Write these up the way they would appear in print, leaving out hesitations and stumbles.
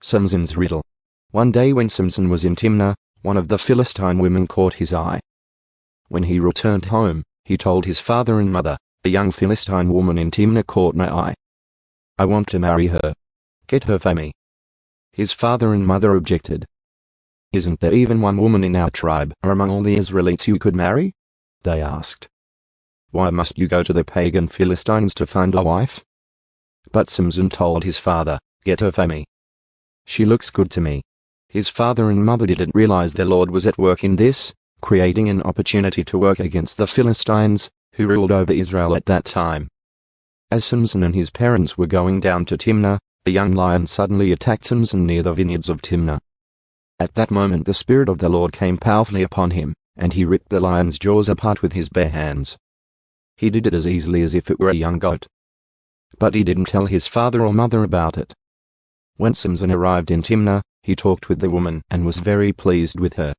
Samson's riddle. One day when Samson was in Timnah, one of the Philistine women caught his eye. When he returned home, he told his father and mother, "A young Philistine woman in Timnah caught my eye. I want to marry her. Get her for me." His father and mother objected. "Isn't there even one woman in our tribe or among all the Israelites you could marry?" they asked. "Why must you go to the pagan Philistines to find a wife?" But Samson told his father, "Get her for me. She looks good to me." His father and mother didn't realize the Lord was at work in this, creating an opportunity to work against the Philistines, who ruled over Israel at that time. As Samson and his parents were going down to Timnah, a young lion suddenly attacked Samson near the vineyards of Timnah. At that moment the Spirit of the Lord came powerfully upon him, and he ripped the lion's jaws apart with his bare hands. He did it as easily as if it were a young goat. But he didn't tell his father or mother about it. When Samson arrived in Timnah, he talked with the woman and was very pleased with her.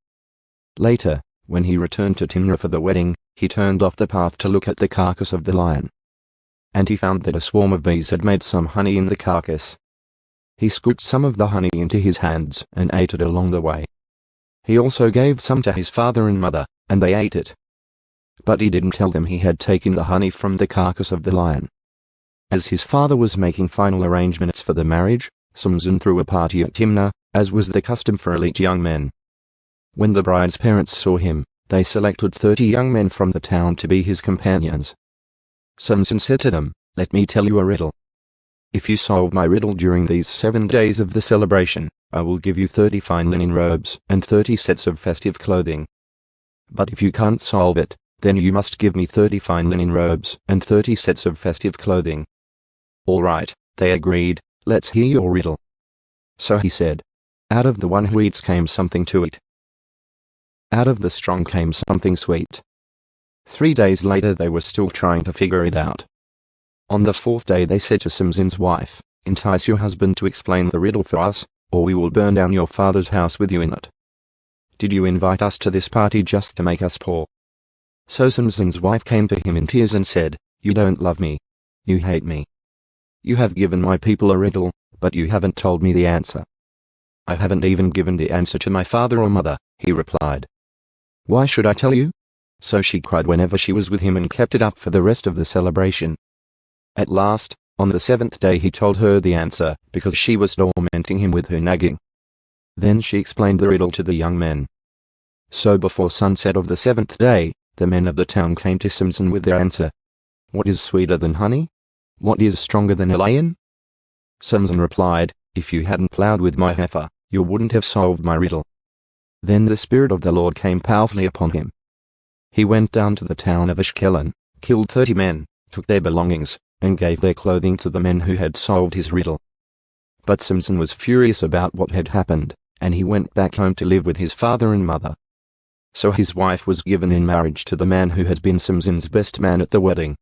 Later, when he returned to Timnah for the wedding, he turned off the path to look at the carcass of the lion. And he found that a swarm of bees had made some honey in the carcass. He scooped some of the honey into his hands and ate it along the way. He also gave some to his father and mother, and they ate it. But he didn't tell them he had taken the honey from the carcass of the lion. As his father was making final arrangements for the marriage, Samson threw a party at Timnah, as was the custom for elite young men. When the bride's parents saw him, they selected 30 young men from the town to be his companions. Samson said to them, "Let me tell you a riddle. If you solve my riddle during these 7 days of the celebration, I will give you 30 fine linen robes and 30 sets of festive clothing. But if you can't solve it, then you must give me 30 fine linen robes and 30 sets of festive clothing." "All right," they agreed, "let's hear your riddle." So he said, "Out of the one who eats came something to eat. Out of the strong came something sweet." 3 days later they were still trying to figure it out. On the 4th day they said to Samson's wife, "Entice your husband to explain the riddle for us, or we will burn down your father's house with you in it. Did you invite us to this party just to make us poor?" So Samson's wife came to him in tears and said, "You don't love me. You hate me. You have given my people a riddle, but you haven't told me the answer." "I haven't even given the answer to my father or mother," he replied. "Why should I tell you?" So she cried whenever she was with him and kept it up for the rest of the celebration. At last, on the 7th day he told her the answer, because she was tormenting him with her nagging. Then she explained the riddle to the young men. So before sunset of the 7th day, the men of the town came to Samson with their answer. "What is sweeter than honey? What is stronger than a lion?" Samson replied, "If you hadn't plowed with my heifer, you wouldn't have solved my riddle." Then the Spirit of the Lord came powerfully upon him. He went down to the town of Ashkelon, killed 30 men, took their belongings, and gave their clothing to the men who had solved his riddle. But Samson was furious about what had happened, and he went back home to live with his father and mother. So his wife was given in marriage to the man who had been Samson's best man at the wedding.